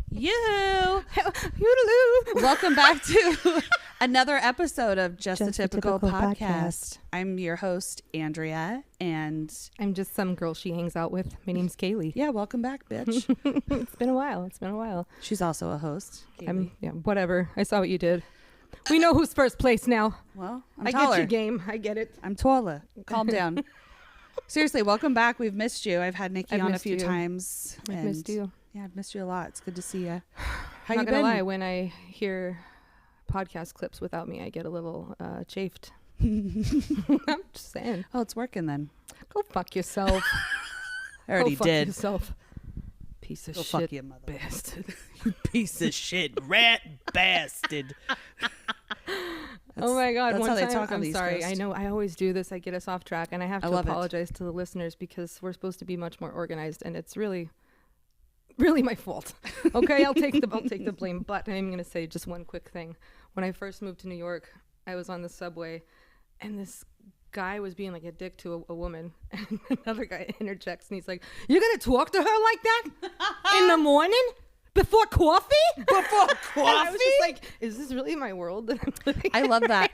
You welcome back to another episode of Just a Typical Podcast. I'm your host, Andrea, and I'm just some girl she hangs out with. My name's Kaylee. Yeah, welcome back, bitch. It's been a while. She's also a host. Whatever. I saw what you did. We know who's first place now. Well, I get your game. I get it. I'm taller. Calm down. Seriously, welcome back. We've missed you. I've had Nikki on a few times. I've missed you. Yeah, I've missed you a lot. It's good to see you. How you been? Not gonna lie, when I hear podcast clips without me, I get a little chafed. I'm just saying. Oh, it's working then. Go fuck yourself. I already Go fuck did. Yourself. Piece of Go shit. Fuck you, mother. Bastard. You piece of shit. Rat bastard. Oh my God! That's one how they time, talk on I'm the East sorry. Coast. I know I always do this. I get us off track, and I have to apologize to the listeners because we're supposed to be much more organized, and it's really my fault. Okay, I'll take the blame. But I'm going to say just one quick thing. When I first moved to New York, I was on the subway, and this guy was being like a dick to a woman, and another guy interjects, and he's like, "You're going to talk to her like that in the morning?" Before coffee? Before coffee? I was just like, is this really my world that I'm living I love that.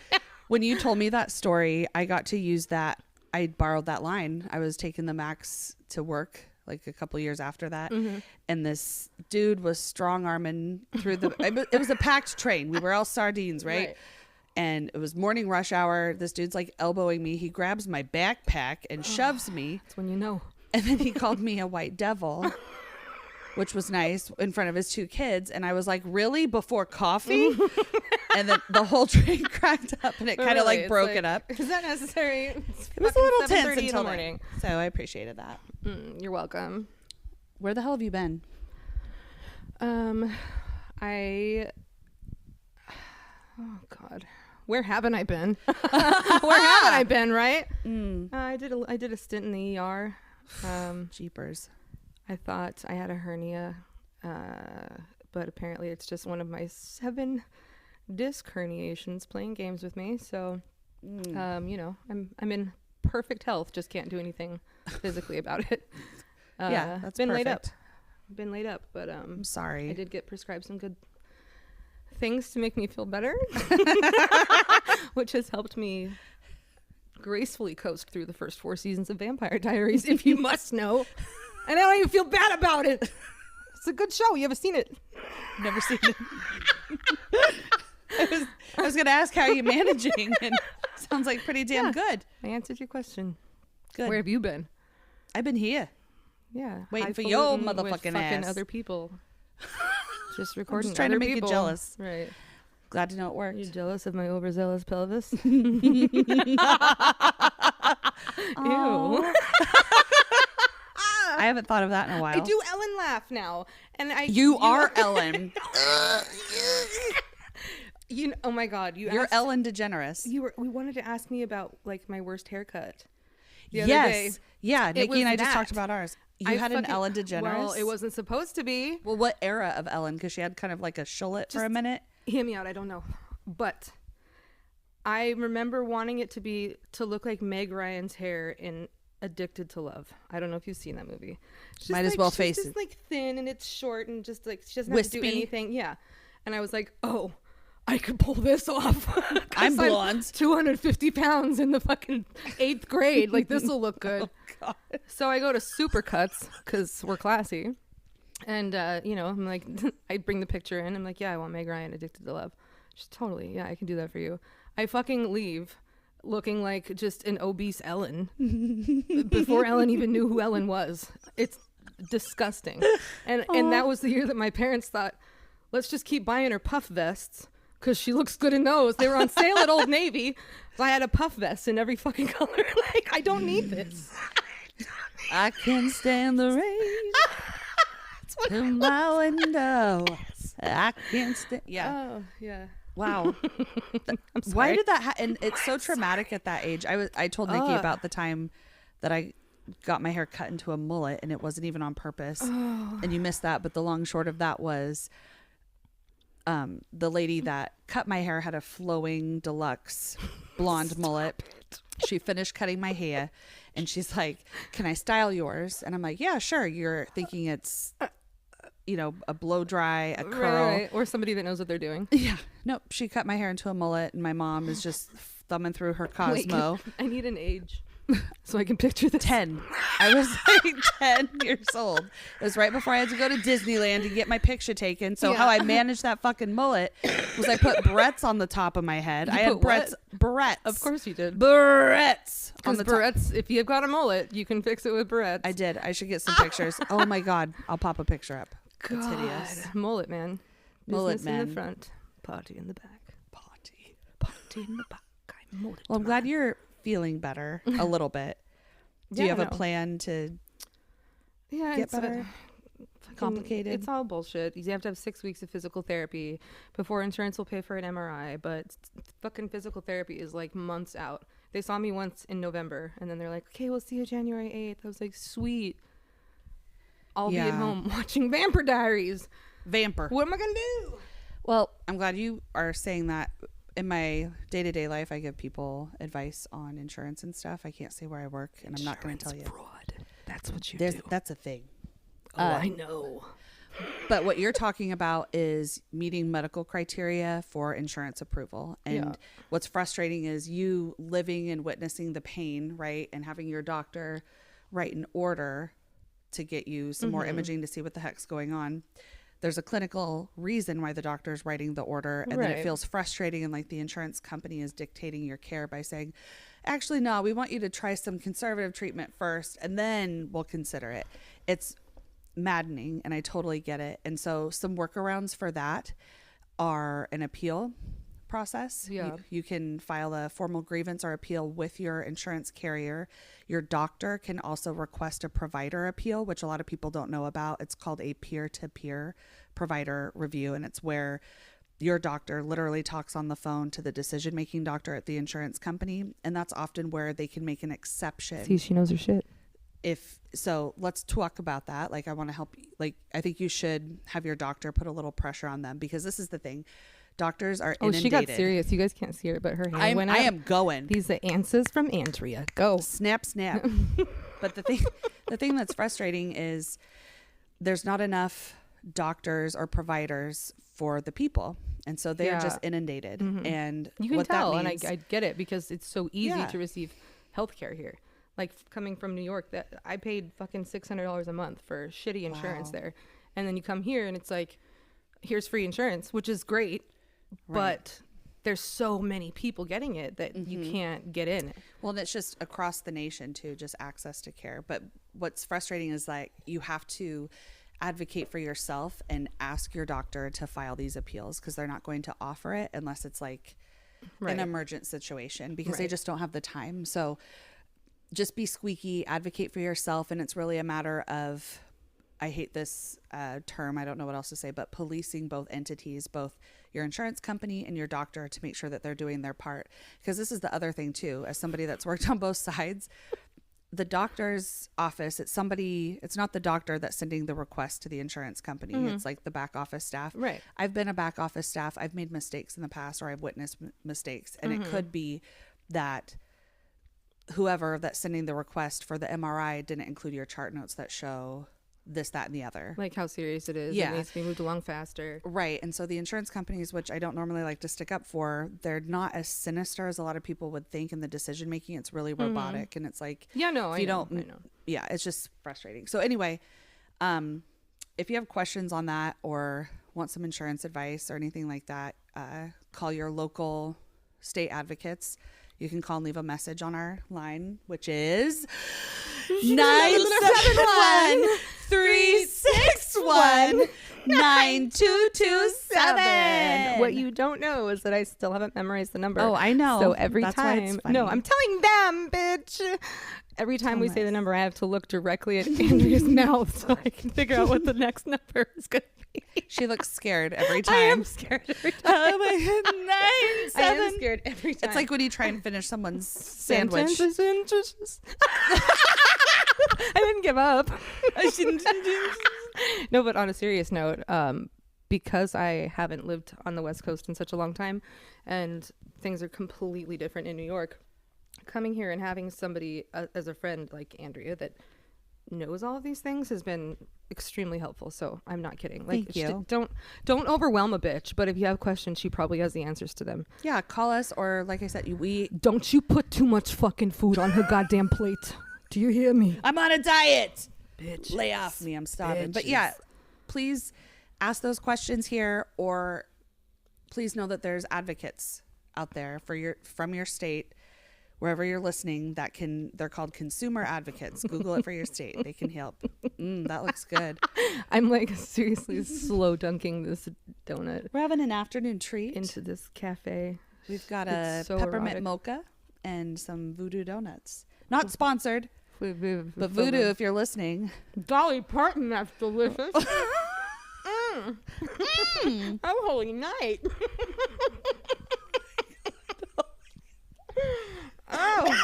When you told me that story, I got to use that. I borrowed that line. I was taking the Max to work like a couple years after that. Mm-hmm. And this dude was strong arming through it was a packed train. We were all sardines, right? And it was morning rush hour. This dude's like elbowing me. He grabs my backpack and shoves me. That's when you know. And then he called me a white devil. Which was nice, in front of his two kids. And I was like, really? Before coffee? And then the whole train cracked up and it kind of like broke it up. Is that necessary? It was a little tense in until the morning. So I appreciated that. You're welcome. Where the hell have you been? Oh God. Where haven't I been? Where haven't I been, right? I did a stint in the ER. Jeepers. I thought I had a hernia, but apparently it's just one of my 7 disc herniations playing games with me. So, I'm in perfect health. Just can't do anything physically about it. Yeah, that's been perfect. Been laid up, but I'm sorry. I did get prescribed some good things to make me feel better, which has helped me gracefully coast through the first 4 seasons of Vampire Diaries, if you must know. And I don't even feel bad about it. It's a good show. You ever seen it? Never seen it. I was going to ask how you're managing, and sounds like pretty damn good. I answered your question. Good. Where have you been? I've been here. Yeah. Waiting for your motherfucking with fucking ass. Other people. Just recording. I'm just trying to make people. you jealous. Right. Glad to know it worked. You jealous of my overzealous pelvis? Ew. I haven't thought of that in a while. I do Ellen laugh now, and You are Ellen. Oh my God! You're Ellen DeGeneres. We wanted to ask me about like my worst haircut. Yes. Yeah. Nikki and I just talked about ours. You had an Ellen DeGeneres. Well, it wasn't supposed to be. Well, what era of Ellen? Because she had kind of like a shullet for a minute. Hear me out. I don't know, but I remember wanting it to look like Meg Ryan's hair in Addicted to Love. I don't know if you've seen that movie. Might as well face it. It's just like thin and it's short and just like she doesn't have to do anything. Yeah. And I was like, oh, I could pull this off. I'm blonde. 250 pounds in the fucking 8th grade. Like this will look good. Oh, God. So I go to Supercuts because we're classy. And, I'm like, I bring the picture in. I'm like, yeah, I want Meg Ryan Addicted to Love. She's totally, yeah, I can do that for you. I fucking leave looking like just an obese Ellen before Ellen even knew who Ellen was. It's disgusting. And that was the year that my parents thought, let's just keep buying her puff vests because she looks good in those. They were on sale at Old Navy. So I had a puff vest in every fucking color. Like, I don't need this. I can stand the rain to my window. I can't stand. Yeah. Oh, yeah. Wow. Why did that and it's so traumatic at that age. I told Nikki about the time that I got my hair cut into a mullet and it wasn't even on purpose. And you missed that, but the long short of that was the lady that cut my hair had a flowing deluxe blonde mullet. She finished cutting my hair and she's like, "Can I style yours?" And I'm like, "Yeah, sure." You're thinking it's a blow dry, a curl. Right. Or somebody that knows what they're doing. Yeah. Nope. She cut my hair into a mullet, and my mom is just thumbing through her Cosmo. Wait, I need an age so I can picture this. 10. I was like 10 years old. It was right before I had to go to Disneyland to get my picture taken. So how I managed that fucking mullet was I put barrettes on the top of my head. I had barrettes. Of course you did. Barrettes. On the barrettes, if you've got a mullet, you can fix it with barrettes. I did. I should get some pictures. Oh my God. I'll pop a picture up. God. It's hideous. Mullet man. Mullet Business man. in the front. Party in the back. Party in the back. Well, I'm glad you're feeling better a little bit. Do you have a plan to get better? Complicated? It's all bullshit. You have to have 6 weeks of physical therapy before insurance will pay for an MRI, but fucking physical therapy is like months out. They saw me once in November, and then they're like, okay, we'll see you January 8th. I was like, sweet. I'll be at home watching Vampire Diaries. Vamper. What am I going to do? Well, I'm glad you are saying that. In my day-to-day life, I give people advice on insurance and stuff. I can't say where I work, and I'm not going to tell you. Fraud. That's what you do. That's a thing. Oh, I know. But what you're talking about is meeting medical criteria for insurance approval. And what's frustrating is you living and witnessing the pain, right? And having your doctor write an order to get you some more imaging to see what the heck's going on. There's a clinical reason why the doctor is writing the order, and then it feels frustrating, and like the insurance company is dictating your care by saying, actually, no, we want you to try some conservative treatment first, and then we'll consider it. It's maddening, and I totally get it. And so some workarounds for that are an appeal process. You can file a formal grievance or appeal with your insurance carrier. Your doctor can also request a provider appeal, which a lot of people don't know about. It's called a peer-to-peer provider review, and it's where your doctor literally talks on the phone to the decision-making doctor at the insurance company, and that's often where they can make an exception. See, she knows her shit. So let's talk about that. Like, I want to help. Like, I think you should have your doctor put a little pressure on them, because this is the thing. Doctors are inundated. She got serious. You guys can't see her, but her hand went up. I am going. These are answers from Andrea. Go. Snap, snap. But the thing that's frustrating is there's not enough doctors or providers for the people. And so they're just inundated. And you can what tell, that means, and I get it, because it's so easy to receive healthcare here. Like, coming from New York, that I paid fucking $600 a month for shitty insurance there. And then you come here and it's like, here's free insurance, which is great. But there's so many people getting it that you can't get in. Well, and it's just across the nation too, just access to care. But what's frustrating is like you have to advocate for yourself and ask your doctor to file these appeals, because they're not going to offer it unless it's like an emergent situation, because they just don't have the time. So just be squeaky, advocate for yourself. And it's really a matter of, I hate this term, I don't know what else to say, but policing both entities, both your insurance company and your doctor, to make sure that they're doing their part. Because this is the other thing too, as somebody that's worked on both sides, the doctor's office, it's not the doctor that's sending the request to the insurance company. It's like the back office staff. Right. I've been a back office staff. I've made mistakes in the past, or I've witnessed mistakes. And it could be that whoever that's sending the request for the MRI didn't include your chart notes that show this, that, and the other. Like how serious it is. Yeah. It needs to be moved along faster. Right. And so the insurance companies, which I don't normally like to stick up for, they're not as sinister as a lot of people would think in the decision making. It's really robotic. And it's like, I know. Yeah, it's just frustrating. So anyway, if you have questions on that or want some insurance advice or anything like that, call your local state advocates. You can call and leave a message on our line, which is 971-361-9227. What you don't know is that I still haven't memorized the number. Oh, I know. So every That's why it's time, funny. no, I'm telling them, bitch. Every time we say the number, I have to look directly at Andrea's mouth so I can figure out what the next number is going to be. She looks scared every time. I am scared every time. Oh my God, 9, 7. I am scared every time. It's like when you try and finish someone's sandwich. Sentences. I didn't give up. No, but on a serious note, because I haven't lived on the West Coast in such a long time, and things are completely different in New York, coming here and having somebody as a friend like Andrea that knows all of these things has been extremely helpful. So I'm not kidding. Thank you. Don't overwhelm a bitch, but if you have questions, she probably has the answers to them. Yeah, call us, or like I said, Don't you put too much fucking food on her goddamn plate. Do you hear me? I'm on a diet. Bitch. Lay off me. I'm starving. But yeah, please ask those questions here, or please know that there's advocates out there from your state, wherever you're listening, they're called consumer advocates. Google it for your state. They can help. That looks good. I'm like seriously slow dunking this donut We're having an afternoon treat into this cafe. We've got a so peppermint erotic. mocha and some Voodoo donuts. Not sponsored, but Voodoo, if you're listening. Dolly Parton, that's delicious. Oh, holy night. Oh.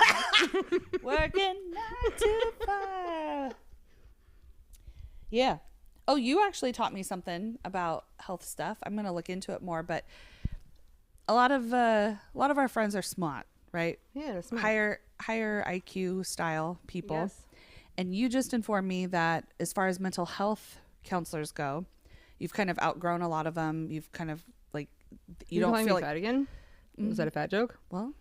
Working 9 to 5. Yeah. Oh, you actually taught me something about health stuff. I'm going to look into it more, but a lot of our friends are smart, right? Yeah, that's smart. Higher IQ style people. Yes. And you just informed me that as far as mental health counselors go, you've kind of outgrown a lot of them. You've kind of like you don't feel like fat again. Was that a fat joke? Well,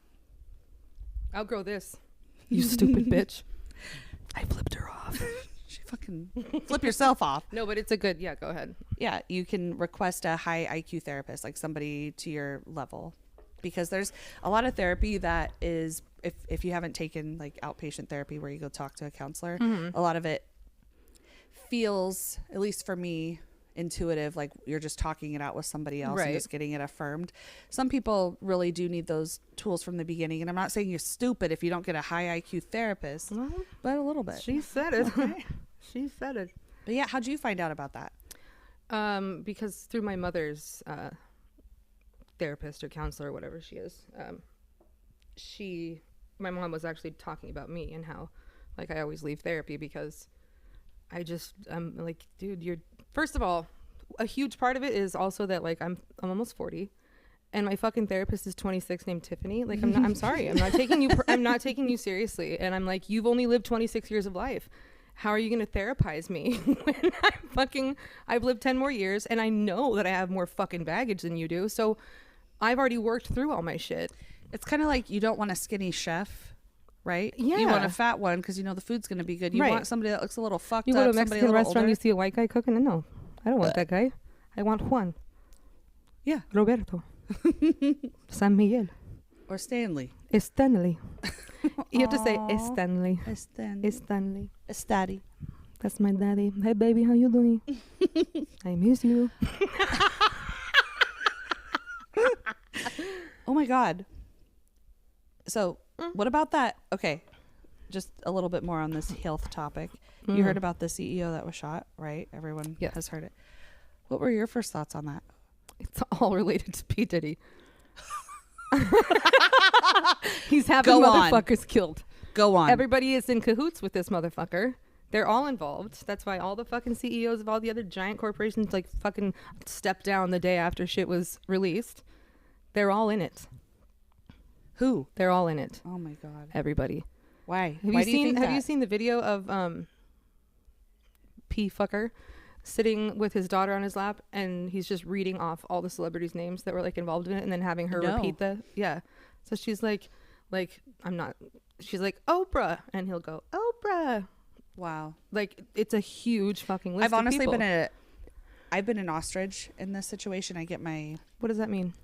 outgrow this. You stupid bitch. I flipped her off. she fucking flip yourself off. No, but it's a good. Yeah, go ahead. Yeah, you can request a high IQ therapist, like somebody to your level, because there's a lot of therapy that is, if you haven't taken like outpatient therapy where you go talk to a counselor, a lot of it feels, at least for me, intuitive, like you're just talking it out with somebody else and just getting it affirmed. Some people really do need those tools from the beginning, and I'm not saying you're stupid if you don't get a high IQ therapist, but a little bit. She said it. Okay. She said it. But yeah, how'd you find out about that? Because through my mother's therapist or counselor or whatever she is, my mom was actually talking about me and how like I always leave therapy because I'm like, dude, you're, first of all, a huge part of it is also that like I'm almost 40 and my fucking therapist is 26 named Tiffany. Like I'm sorry. I'm not taking you seriously. And I'm like, you've only lived 26 years of life. How are you going to therapize me when I've lived 10 more years and I know that I have more fucking baggage than you do. So I've already worked through all my shit. It's kind of like you don't want a skinny chef, right? Yeah. You want a fat one because you know the food's going to be good. You want somebody that looks a little fucked up. You go to a Mexican restaurant, older. you see a white guy cooking? No, I don't want that guy. I want Juan. Yeah. Roberto. San Miguel. Or Stanley. Stanley. You have to say Stanley. Stanley. Stanley. Daddy. That's my daddy. Hey, baby, how you doing? I miss you. Oh, my God. So, what about that? Okay, just a little bit more on this health topic. You heard about the CEO that was shot, right? Everyone has heard it. What were your first thoughts on that? It's all related to P. Diddy. He's having motherfuckers killed. Go on. Everybody is in cahoots with this motherfucker. They're all involved. That's why all the fucking CEOs of all the other giant corporations like fucking stepped down the day after shit was released. They're all in it. Who? They're all in it. Oh my God. Everybody. Why? Have you seen the video of P fucker sitting with his daughter on his lap and he's just reading off all the celebrities' names that were like involved in it and then having her repeat so she's like she's like Oprah and he'll go Oprah. Wow. Like it's a huge fucking list. I've honestly of people. I've been an ostrich in this situation. I get what does that mean?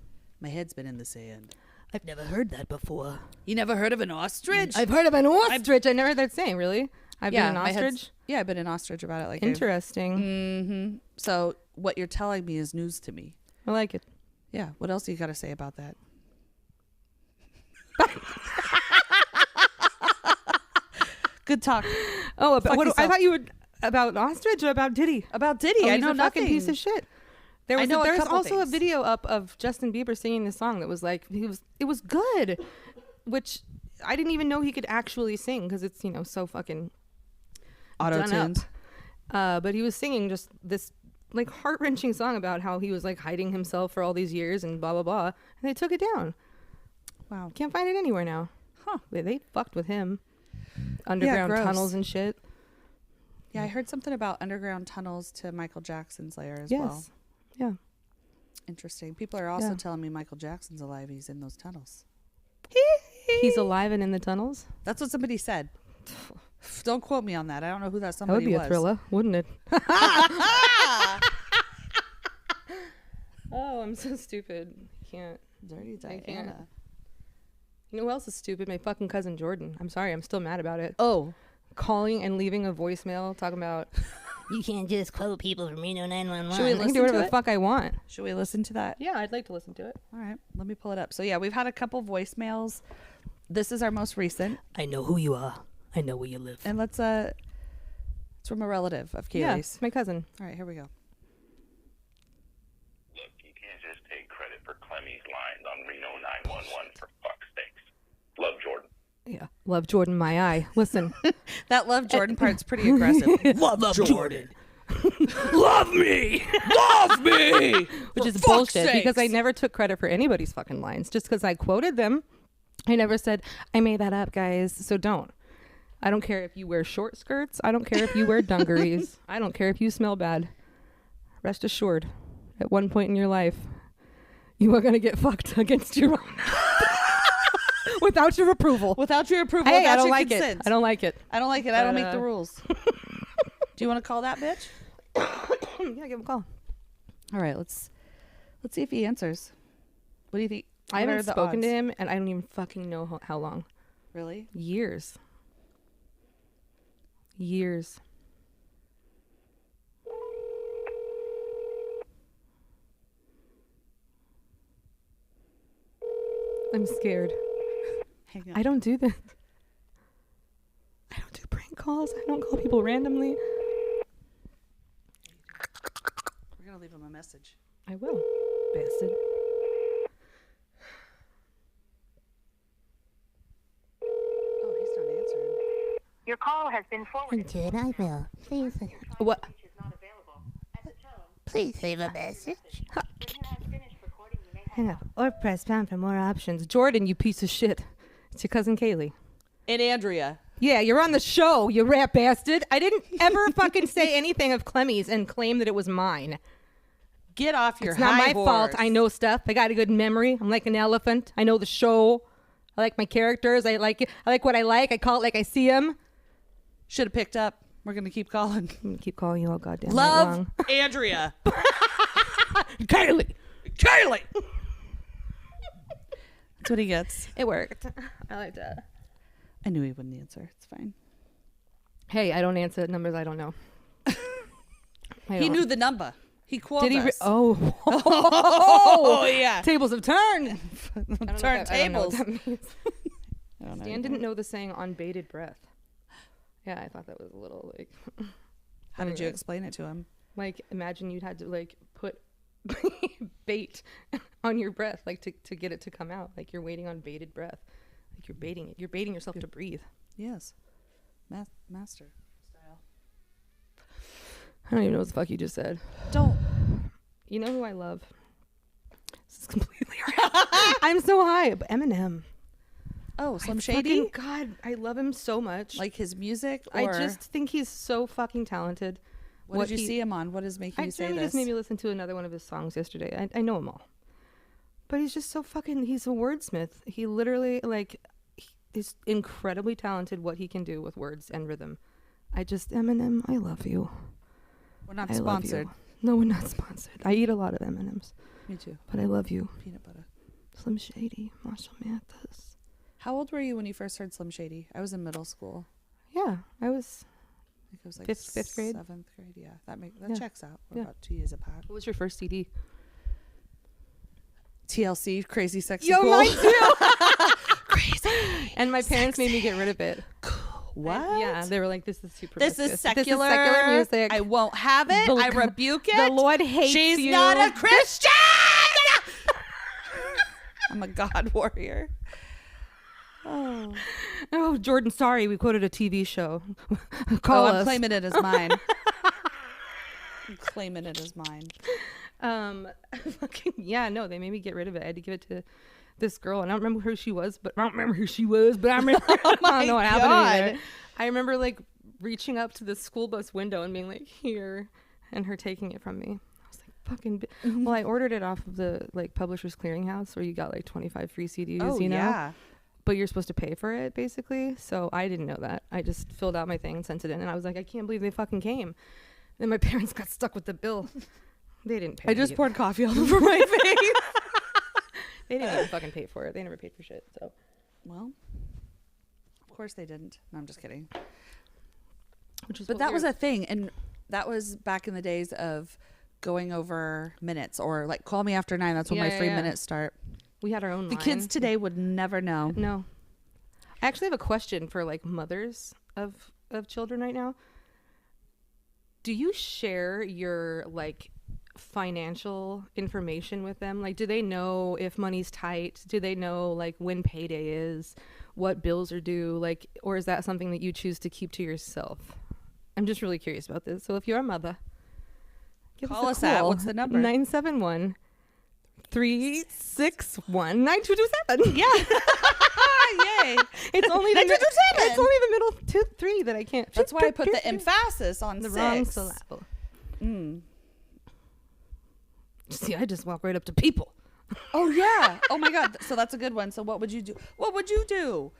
My head's been in the sand. I've never heard that before. You never heard of an ostrich? I've heard of an ostrich. I never heard that saying. Really? I've been an ostrich? I've been an ostrich about it. Like interesting. Mm-hmm. So what you're telling me is news to me. I like it. Yeah. What else you got to say about that? Good talk. Oh, I thought you were about ostrich or about Diddy? About Diddy. I know he's a fucking piece of shit. There's also a video up of Justin Bieber singing this song that was like it was good, which I didn't even know he could actually sing because it's so fucking auto-tuned. But he was singing just this like heart-wrenching song about how he was like hiding himself for all these years and blah blah blah, and they took it down. Wow, can't find it anywhere now. Huh? They fucked with him. Underground tunnels and shit. Yeah, I heard something about underground tunnels to Michael Jackson's lair as well. Yeah. Interesting. People are also telling me Michael Jackson's alive. He's in those tunnels. He's alive and in the tunnels? That's what somebody said. Don't quote me on that. I don't know who that That somebody would be was. a thriller, wouldn't it? Oh, I'm so stupid. Can't. Dirty I can't. Diana. You know who else is stupid? My fucking cousin Jordan. I'm sorry. I'm still mad about it. Oh. Calling and leaving a voicemail talking about, You can't just quote people from Reno 911. Should we I can listen do whatever to the it? fuck I want. Should we listen to that? Yeah, I'd like to listen to it. All right. Let me pull it up. So, yeah, we've had a couple voicemails. This is our most recent. I know who you are. I know where you live. And let's, it's from a relative of Yeah, Kaylee's. it's my cousin. All right, here we go. Look, you can't just take credit for Clemmy's lines on Reno 911 for fuck's sakes. Love Jordan. Yeah. Love Jordan, my eye. Listen. That Love Jordan part's pretty aggressive. Love Jordan. Love me! Love me! Which is bullshit sakes. because I never took credit for anybody's fucking lines. Just because I quoted them, I never said, I made that up, guys, so don't. I don't care if you wear short skirts. I don't care if you wear dungarees. I don't care if you smell bad. Rest assured, at one point in your life, you are going to get fucked against your own. Without your approval. Without your approval, Hey, without I don't your like consent. it. I don't like it. I don't like it. I don't But, make the rules. Do you want to call that bitch? Yeah, give him a call. All right, let's see if he answers. What do you think? I What are haven't the spoken to odds? him, and I don't even fucking know how long. Really? Years. Years. I'm scared. Hang on. I don't do this. I don't do prank calls. I don't call people randomly. We're gonna leave him a message. I will. Bastard. Oh, he's not answering. Your call has been forwarded. Did I will. Please, What? Is not available. At the tone, please leave a message. when you have finished recording, you may Hang up. Or press pound for more options. Jordan, you piece of shit. It's your cousin Kaylee. And Andrea. Yeah, you're on the show, you rat bastard. I didn't ever fucking say anything of Clemmy's and claim that it was mine. Get off your It's not high my fault. horse. I know stuff. I got a good memory. I'm like an elephant. I know the show. I like my characters. I like it. I like what I like. I call it like I see them. Should have picked up. We're gonna keep calling. I'm gonna keep calling you all goddamn night Love long. Andrea. Kaylee. Kaylee. That's what he gets. It worked. I like that. I knew he wouldn't answer. It's fine. Hey, I don't answer numbers I don't know. I He don't. knew the number. He quoted Did he? us. Oh. Oh, yeah. Tables have turned. I don't know what Turntables. that means. I don't know. Dan didn't know the saying on bated breath. Yeah, I thought that was a little like. How did you Anyway. explain it to him? Like, imagine you'd had to like put bait on your breath, like to get it to come out. Like you're waiting on bated breath. Like you're baiting it. You're baiting yourself to breathe. Yes. Master style. I don't even know what the fuck you just said. Don't. You know who I love? This is completely I'm so high. But Eminem. Oh, Slim I Shady? fucking- God, I love him so much. Like his music? I Or just think he's so fucking talented. what did you see him on? What is making you say Jeremy this? just made me listen to another one of his songs yesterday. I know them all. But he's just so fucking, he's a wordsmith. He literally, like, is incredibly talented what he can do with words and rhythm. Eminem, I love you. We're not I love you. sponsored. No, we're not sponsored. I eat a lot of M&Ms, Me too. but I love you. Peanut butter. Slim Shady, Marshall Mathers. How old were you when you first heard Slim Shady? I was in middle school. Yeah, I was. I think it was like Fifth grade? 7th grade. Yeah, that Yeah. checks out. We're Yeah. about 2 years apart. What was your first CD? TLC, Crazy Sexy Yo, Cool. mine too. Crazy. And my parents made me get rid of it. What? And yeah, they were like, "This is super. This is secular. music. I won't have it. I rebuke it. The Lord hates She's you. not a Christian. I'm a God warrior. Oh, Oh, Jordan, sorry, we quoted a TV show. Call I'm us. claiming it as mine. I'm claiming it as mine. Fucking yeah, no, they made me get rid of it. I had to give it to this girl, and I don't remember who she was, but I remember, I don't know what happened God. either. I remember like reaching up to the school bus window and being like, here, and her taking it from me. I was like, fucking. Well, I ordered it off of the like Publishers Clearinghouse, where you got like 25 free CDs. Oh, you know. yeah. But you're supposed to pay for it, basically. So I didn't know that. I just filled out my thing and sent it in, and I was like, I can't believe they fucking came. Then my parents got stuck with the bill. They didn't pay. I just me. poured coffee all over my face. They didn't even fucking pay for it. They never paid for shit. So. Well, of course they didn't. No, I'm just kidding. Which is But that was a thing, and that was back in the days of going over minutes, or like call me after 9. That's when my free minutes start. We had our own The line. kids today would never know. No. I actually have a question for like mothers of children right now. Do you share your like financial information with them? Like, do they know if money's tight? Do they know like when payday is, what bills are due? Like, or is that something that you choose to keep to yourself? I'm just really curious about this. So if you're a mother, give Call us us a at, call. what's the number? 971 361 9227. Yeah. Yay. It's only the 9227. it's only the middle 2 3 that I can't. That's why I put the emphasis on the 6. wrong syllable. See, I just walk right up to people. Oh yeah. Oh my God. So that's a good one. So what would you do? What would you do?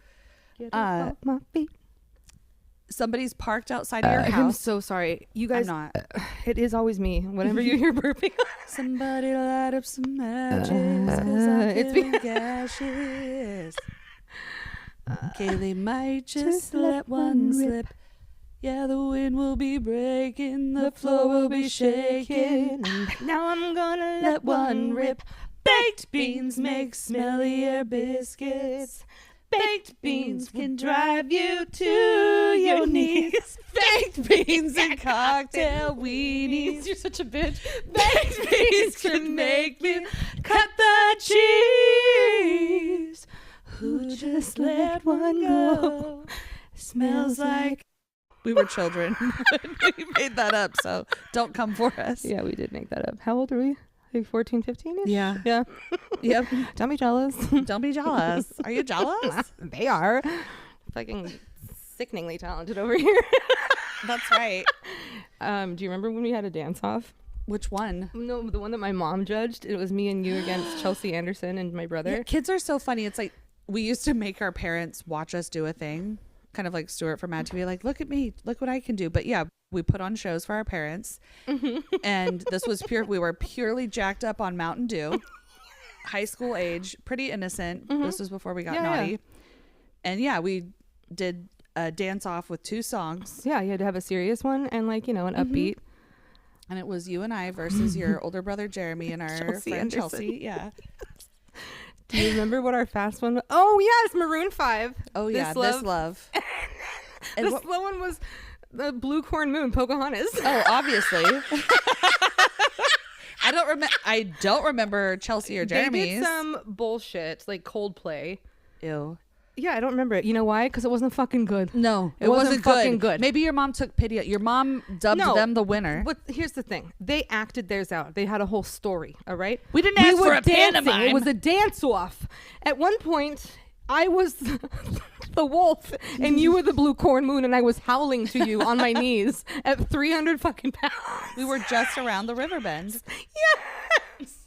Get up off my feet. Somebody's parked outside of your I'm house. so sorry, you guys. I'm not. It is always me. Whenever you hear burping, Somebody light up some matches, 'cause I'm it's feeling gaseous. Okay, they might just let one slip. Yeah, the wind will be breaking, the floor will be shaking. now I'm gonna Let one rip. Baked beans make smellier biscuits. Baked beans can drive you to your knees. Baked beans and cocktail weenies. You're such a bitch. Baked beans can make me cut the cheese. Who just let one go? Smells like. We were children. We made that up, so don't come for us. Yeah, we did make that up. How old are we? Like 14, 15 ish? Yeah. Yeah. Yep. Don't be jealous. Don't be jealous. Are you jealous? They are. Fucking sickeningly talented over here. That's right. Do you remember when we had a dance off? Which one? No, the one that my mom judged. It was me and you against Chelsea Anderson and my brother. Yeah, kids are so funny. It's like we used to make our parents watch us do a thing, kind of like Stuart from Mad TV, like, look at me, look what I can do. But yeah, we put on shows for our parents. And this was we were purely jacked up on Mountain Dew, high school age, pretty innocent. This was before we got naughty. Yeah. And yeah, we did a dance off with 2 songs. Yeah, you had to have a serious one and like, you know, an upbeat. And it was you and I versus your older brother Jeremy and our Chelsea friend Anderson. Chelsea. Yeah. Do you remember what our fast one was? Oh, yes, Maroon 5. Oh yeah, this love. And The what- slow one was the Blue Corn Moon, Pocahontas. Oh, obviously. I don't remember Chelsea or They Jeremy's. did some bullshit, like Coldplay. Ew. Yeah, I don't remember it. You know why? Because it wasn't fucking good. No, It wasn't fucking good. Maybe your mom took pity. Your mom dubbed them the winner. But here's the thing. They acted theirs out. They had a whole story, all right? We didn't ask for were a dancing. pantomime. It was a dance-off. At one point, I was the wolf, and you were the Blue Corn Moon, and I was howling to you on my knees at 300 fucking pounds. We were just around the river bend. Yes!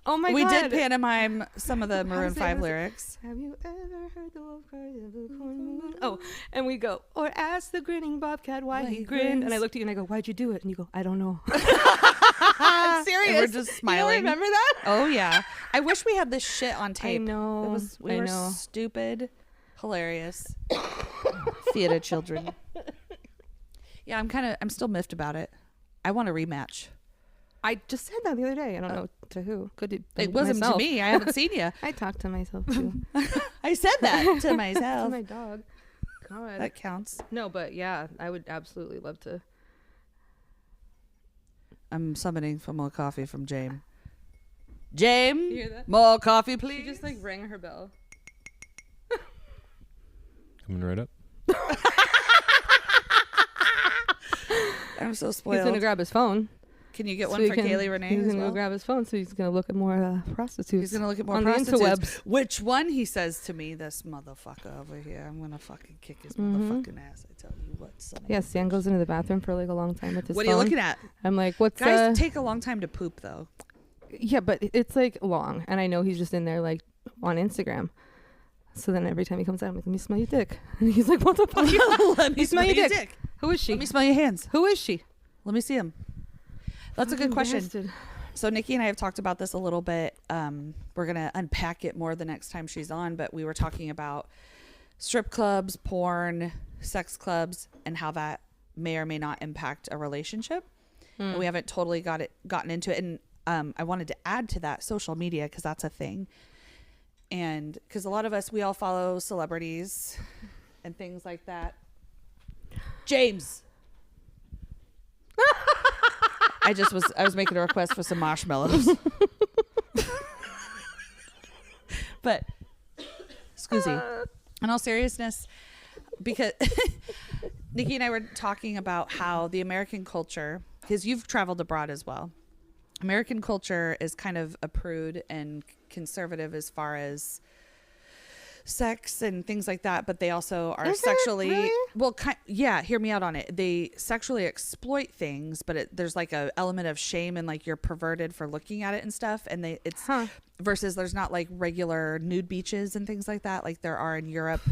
Oh my We God. did pantomime some of the How Maroon does it- 5 how does it- lyrics. Have you ever heard the wolf cry the blue corn moon? Oh, and we go, or ask the grinning bobcat why he grinned. And I looked at you and I go, why'd you do it? And you go, I don't know. I'm serious. And we're just smiling. You don't remember that? Oh yeah. I wish we had this shit on tape. know. We I were know. stupid, hilarious theater children. Yeah, I'm still miffed about it. I want a rematch. I just said that the other day. I don't know to who. Could It wasn't myself. to me. I haven't seen you. I talked to myself too. I said that to To myself. my dog. God. That counts. No, but yeah, I would absolutely love to. I'm summoning for more coffee from James. James, You hear that? more coffee, She please. just like rang her bell. Coming right up. I'm so He's spoiled. gonna grab his phone. Can you get So one he for can- Kaylee Renee He's as gonna well? go grab his phone, so he's gonna look at more prostitutes. He's gonna look at more on prostitutes. the interwebs. Which one? He says to me, "This motherfucker over here. I'm gonna fucking kick his motherfucking ass." I tell you what, son. of a Yeah, Stan bitch. goes into the bathroom for like a long time with his What phone. are you looking at? I'm like, what's Guys take a long time to poop though. Yeah, but it's like long, and I know he's just in there like on Instagram. So then every time he comes out, I'm like, let me smell your dick. And he's like, what the fuck? Let me smell your dick. Who is she? Let me smell your hands. Who is she? Let me see him. That's a good question. Bastard. So Nikki and I have talked about this a little bit. We're gonna unpack it more the next time she's on, but we were talking about strip clubs, porn, sex clubs, and how that may or may not impact a relationship. And we haven't totally gotten into it. And I wanted to add to that social media, because that's a thing. And because a lot of us, we all follow celebrities and things like that. James. I was making a request for some marshmallows. But excuse me. In all seriousness, because Nikki and I were talking about how the American culture, because you've traveled abroad as well. American culture is kind of a prude and conservative as far as sex and things like that, but they also are Is it? sexually Really? well. Yeah, hear me out on it. They sexually exploit things, but there's like a element of shame and like you're perverted for looking at it and stuff. And it's versus there's not like regular nude beaches and things like that like there are in Europe.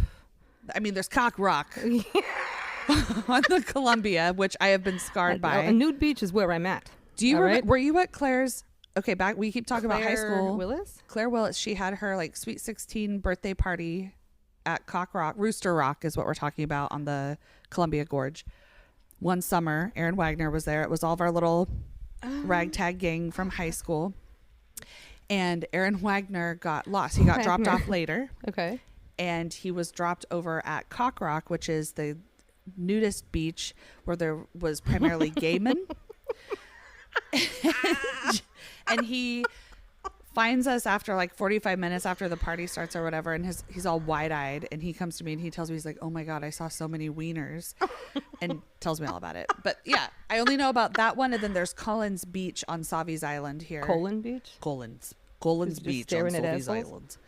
I mean, there's cock rock on the Columbia, which I have been scarred by. A nude beach is where I'm at. Do you All remember? right? Were you at Claire's? Okay, back. We keep talking about high Claire school. Willis? Claire Willis. She had her like sweet 16 birthday party at Cock Rock. Rooster Rock is what we're talking about on the Columbia Gorge. One summer, Aaron Wagner was there. It was all of our little ragtag gang from high school. And Aaron Wagner got lost. He got dropped off later. Okay. And He was dropped over at Cock Rock, which is the nudist beach where there was primarily gay men. And he finds us after like 45 minutes after the party starts or whatever, and he's all wide-eyed, and he comes to me and he tells me, he's like, oh my god, I saw so many wieners, and tells me all about it. But yeah, I only know about that one. And then there's Collins Beach on Savi's Island here. Colon Beach? Collins Just Beach on staring at Savi's assholes?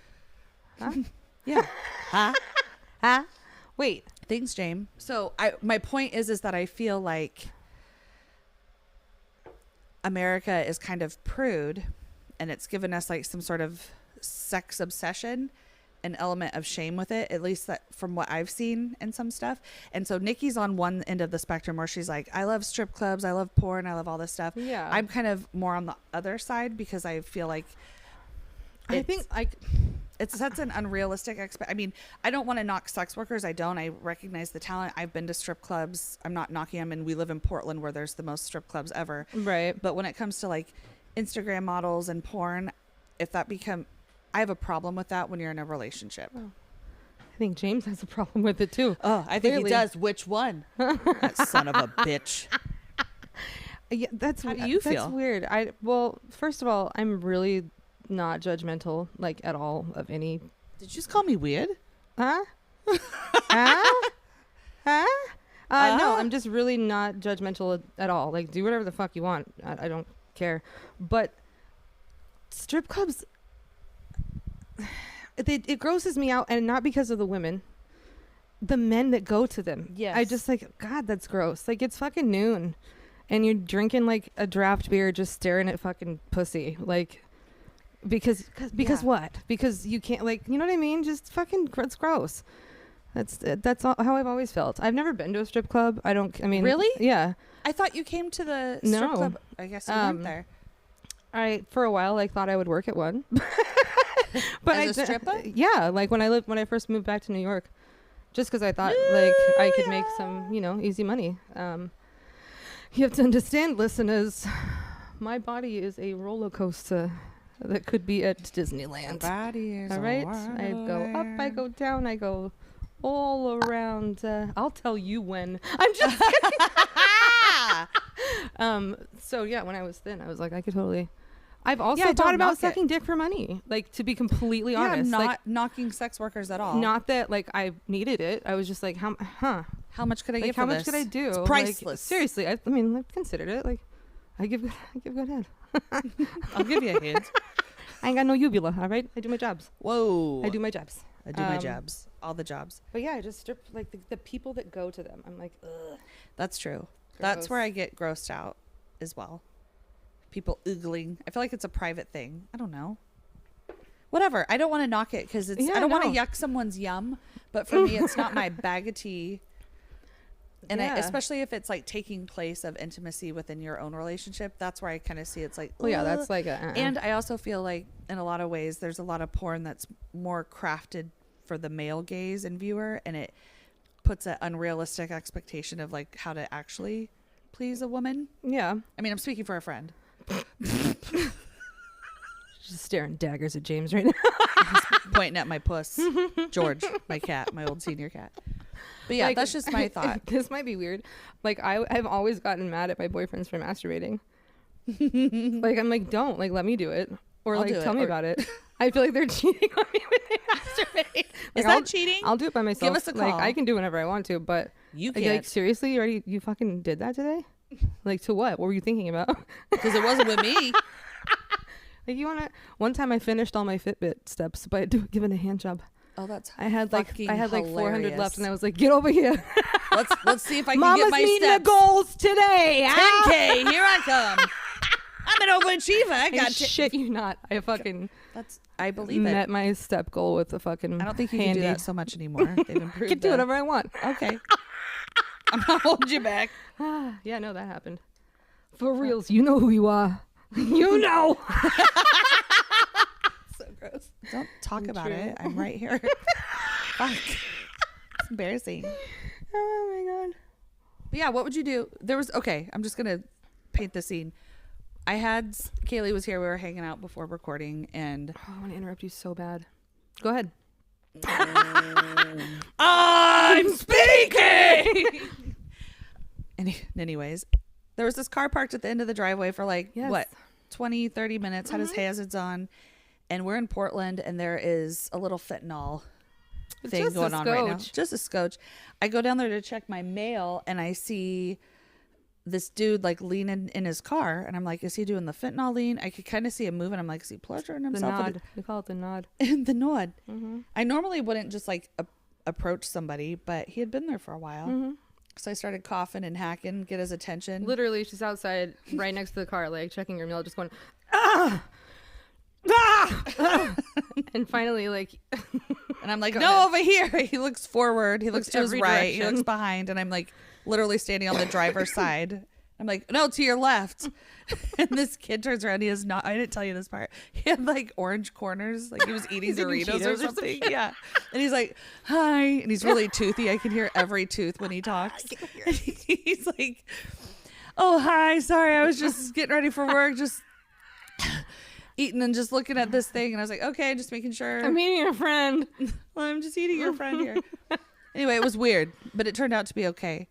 Island. Yeah. Huh? Wait. Thanks, James. So my point is that I feel like America is kind of prude, and it's given us like some sort of sex obsession, an element of shame with it, at least that from what I've seen in some stuff. And so Nikki's on one end of the spectrum where she's like, I love strip clubs, I love porn, I love all this stuff. Yeah. I'm kind of more on the other side because I feel like I think it's such an unrealistic I mean, I don't want to knock sex workers. I recognize the talent. I've been to strip clubs. I'm not knocking them. And we live in Portland where there's the most strip clubs ever. Right. But when it comes to like Instagram models and porn, I have a problem with that when you're in a relationship. I think James has a problem with it too. Oh, I think Clearly. he does. Which one? That son of a bitch. Yeah, How do you that's feel? weird. Well, first of all, I'm really not judgmental, like at all, of any. Did you just call me weird? Huh? No, I'm just really not judgmental at all. Like, do whatever the fuck you want. I don't care. But strip clubs, it grosses me out, and not because of the women. The men that go to them. Yes. I just like, God, that's gross. Like, it's fucking noon, and you're drinking like a draft beer, just staring at fucking pussy, like. Because Yeah. what? Because you can't, like, you know what I mean? Just fucking, it's gross. That's how I've always felt. I've never been to a strip club. I mean, Really? Yeah. I thought you came to the strip No. club. I guess you weren't there. For a while, I thought I would work at one. But As a stripper? Yeah. Like when I first moved back to New York, just because I thought like I could make some, easy money. You have to understand, listeners, my body is a roller coaster that could be at Disneyland. All right, I go up, I go down, I go all around. I'll tell you when. I'm just kidding. So yeah, when I was thin, I was like, I could totally. I've also Yeah, thought don't about knock it. sucking dick for money. Like, to be completely Yeah, honest, not like, knocking sex workers at all. not that like I needed it. I was just like, How much could I like get how for much this? could I do? It's Like, priceless. seriously, I mean, I've considered it. Like, I give good head. I'll give you a hint. I ain't got no uvula, all right? I do my jobs. Whoa. I do my jobs. I do my jobs. All the jobs. But yeah, I just strip like the people that go to them. I'm like, ugh. That's true. That's where Gross. I get grossed out as well. People oogling. I feel like it's a private thing. I don't know. Whatever. I don't want to knock it because it's. Yeah, I don't want to no. yuck someone's yum. But for me, it's not my bag of tea. And Yeah. especially if it's like taking place of intimacy within your own relationship, that's where I kind of see it's like. Well, yeah, ugh. that's like a. And I also feel like in a lot of ways, there's a lot of porn that's more crafted for the male gaze and viewer, and it puts an unrealistic expectation of like how to actually please a woman. yeah, I mean, I'm speaking for a friend. just staring daggers at James right now. Pointing at my puss, George, my cat, my old senior cat. But yeah, Like, that's just my thought. This might be weird. Like I've always gotten mad at my boyfriends for masturbating. Like I'm like, don't like let me do it, or I'll like do tell it, me or- about it. I feel like they're cheating on me when they masturbate. Is Like, that cheating? I'll do it by myself. us a Like call. I can do whenever I want to, but You like, can't seriously, you fucking did that today? Like to what? What were you thinking about? because it wasn't with me. Like you wanna? One time I finished all my Fitbit steps by giving a hand job. Oh, that's I had like fucking 400 left, hilarious. and I was like, get over here. let's see if I can Mama's get my meeting steps. the goals today. 10K, here I come. I'm an overachiever. I I got shit you not. I fucking I believe it. met my step goal with a fucking. I don't think you handy. can do that so much anymore. They've I improved. can do the- whatever I want. Okay. I'm not holding you back. Yeah, no, that happened. For reals, you know who you are. You know. So gross. Don't talk about True. it. I'm right here. Fuck. It's embarrassing. Oh my god. But yeah, what would you do? Okay, I'm just going to paint the scene. I had, Kaylee was here. We were hanging out before recording and Oh, I want to interrupt you so bad. Go ahead. I'm speaking. Anyways, there was this car parked at the end of the driveway for like, Yes. what, 20, 30 minutes, had his hazards on. And we're in Portland and there is a little fentanyl thing just a going on right now. scotch. Just a scotch. I go down there to check my mail and I see this dude like leaning in his car. And I'm like, is he doing the fentanyl lean? I could kind of see him moving. I'm like, is he pleasuring The himself? nod. We call it the nod. The nod. I normally wouldn't just like approach somebody, but he had been there for a while. So I started coughing and hacking, get his attention. Literally, she's outside right next to the car, like checking her mail, just going, ah! And finally, like, And I'm like, Go no, ahead. over here. He looks forward. He looks to his every right. He direction. looks behind. And I'm like literally standing on the driver's side. I'm like, no, to your left. And this kid turns around. He has not, I didn't tell you this part. He had like orange corners. Like he was eating He's eating Doritos Cheetos or or some something. Yeah. And he's like, hi. And he's really toothy. I can hear every tooth when he talks. And he's like, oh, hi. Sorry. I was just getting ready for work. Just eating and just looking at this thing. And I was like, okay, just making sure. I'm meeting a friend. Well, I'm just eating your friend here. Anyway, it was weird, but it turned out to be okay.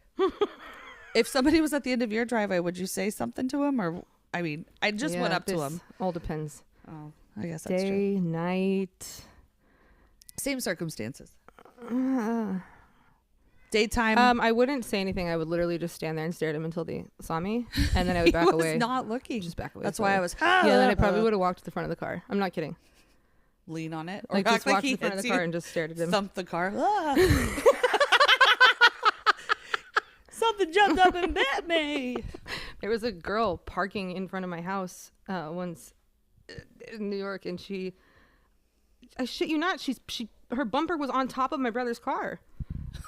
If somebody was at the end of your driveway, would you say something to him? Or, I mean, I just went Yeah, up to this him. All depends. Oh, I guess that's true. Day, night. Same circumstances. Daytime. I wouldn't say anything. I would literally just stand there and stare at him until they saw me, and then I would back he was away. not looking. Just back away. That's slowly. why I was. Yeah, then I probably would have walked to the front of the car. I'm not kidding. lean on it, or Like act just walk to he the front of hits the car you, and just stared at him. thump the car. Ah. Something jumped up and bit me. There was a girl parking in front of my house once in New York, and I shit you not, her bumper was on top of my brother's car.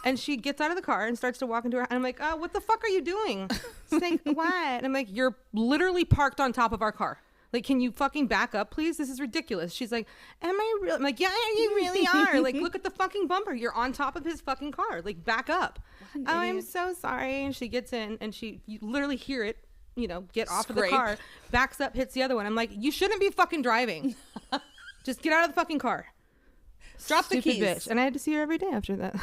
And she gets out of the car and starts to walk into her. And I'm like, what the fuck are you doing? She's like, what? And I'm like, you're literally parked on top of our car. Like, can you fucking back up, please? This is ridiculous. She's like, am I real? I'm like, yeah, you really are. Like, look at the fucking bumper. You're on top of his fucking car. Like, back up. Oh, I'm so sorry. And she gets in and you literally hear it, get off of the Scrape. car, backs up, hits the other one. I'm like, you shouldn't be fucking driving. Just get out of the fucking car. Drop the Stupid keys. bitch. And I had to see her every day after that.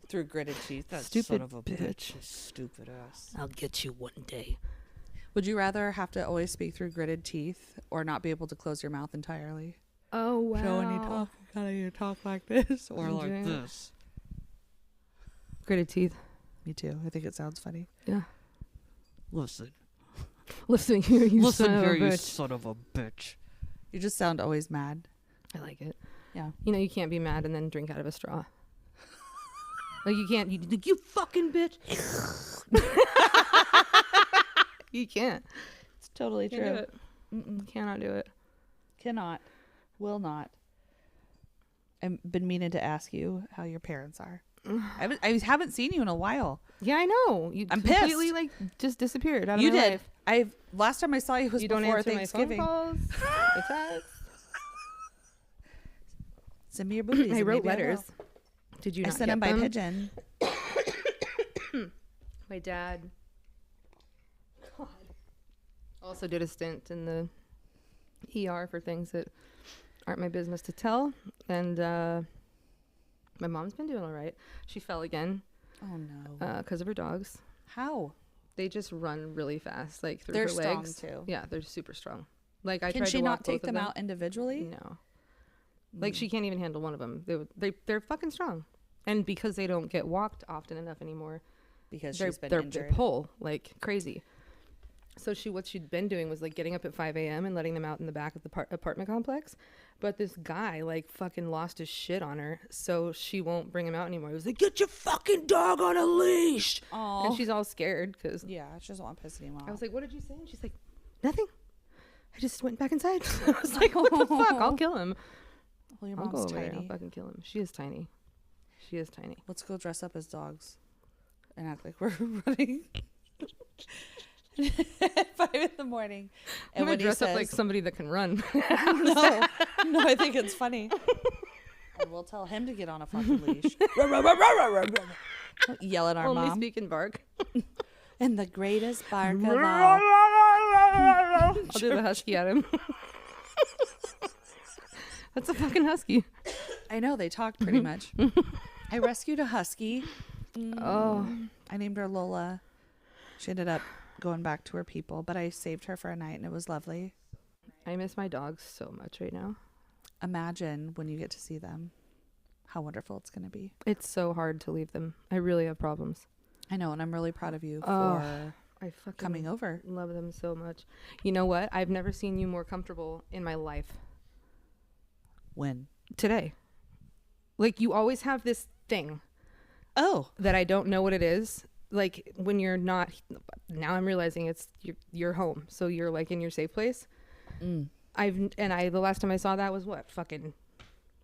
Through gritted teeth. That Stupid son of a bitch. Stupid ass. I'll get you one day. Would you rather have to always speak through gritted teeth or not be able to close your mouth entirely? Oh, wow. So when you talk, gotta you talk like this or like Okay. this? Gritted teeth. Me too. I think it sounds funny. Yeah. Listen. Listen here, you Listen son here, of a you bitch. son of a bitch. You just sound always mad. I like it. Yeah. You know, you can't be mad and then drink out of a straw. Like you can't. You fucking bitch. You can't. It's totally Can't do true. it. Cannot do it. Cannot. Will not. I've been meaning to ask you how your parents are. I haven't seen you in a while. Yeah, I know. You I'm completely pissed. like just disappeared out of You my did. life. Last time I saw you was You don't before answer Thanksgiving. my phone calls. My texts. Send me your booties. I and wrote maybe letters. will. Did you I not sent get them by them? pigeon. My dad also did a stint in the ER for things that aren't my business to tell. And my mom's been doing all right. She fell again Oh no. because of her dogs. How? They just run really fast, like through They're her strong, legs. too. Yeah, they're super strong. Like I Can tried she to walk not take both of them out individually? No. Like she can't even handle one of them. They're fucking strong. And because they don't get walked often enough anymore, Because they're, she's been they injured. pull like crazy. So what she'd been doing was like getting up at 5 a.m. and letting them out in the back of the apartment complex. But this guy like fucking lost his shit on her, so she won't bring him out anymore. He was like, "Get your fucking dog on a leash," Aw. and she's all scared because Yeah, she doesn't want to piss anyone off. I was like, "What did you say?" And she's like, "Nothing. I just went back inside." I was like, "What the fuck? I'll kill him. well, your I'll go mom's over there. I'll tiny. fucking kill him." She is tiny. She is tiny. Let's go dress up as dogs and act like we're running at 5 in the morning. I'm And gonna when he dress up says, like somebody that can run. no, I think it's funny. And we'll tell him to get on a fucking leash. Yell at our Only mom. speak in bark. And the greatest bark of all. I'll do the husky at him. That's a fucking husky. I know, they talk pretty much. I rescued a husky. Oh, I named her Lola. She ended up going back to her people, but I saved her for a night and it was lovely. I miss my dogs so much right now. Imagine when you get to see them, how wonderful it's going to be. It's so hard to leave them. I really have problems. I know, and I'm really proud of you for I fucking coming over. love them so much. You know what? I've never seen you more comfortable in my life. When? Today. Like you always have this thing Oh, that I don't know what it is. Like when you're not, now I'm realizing it's your home. So you're like in your safe place. Mm. The last time I saw that was fucking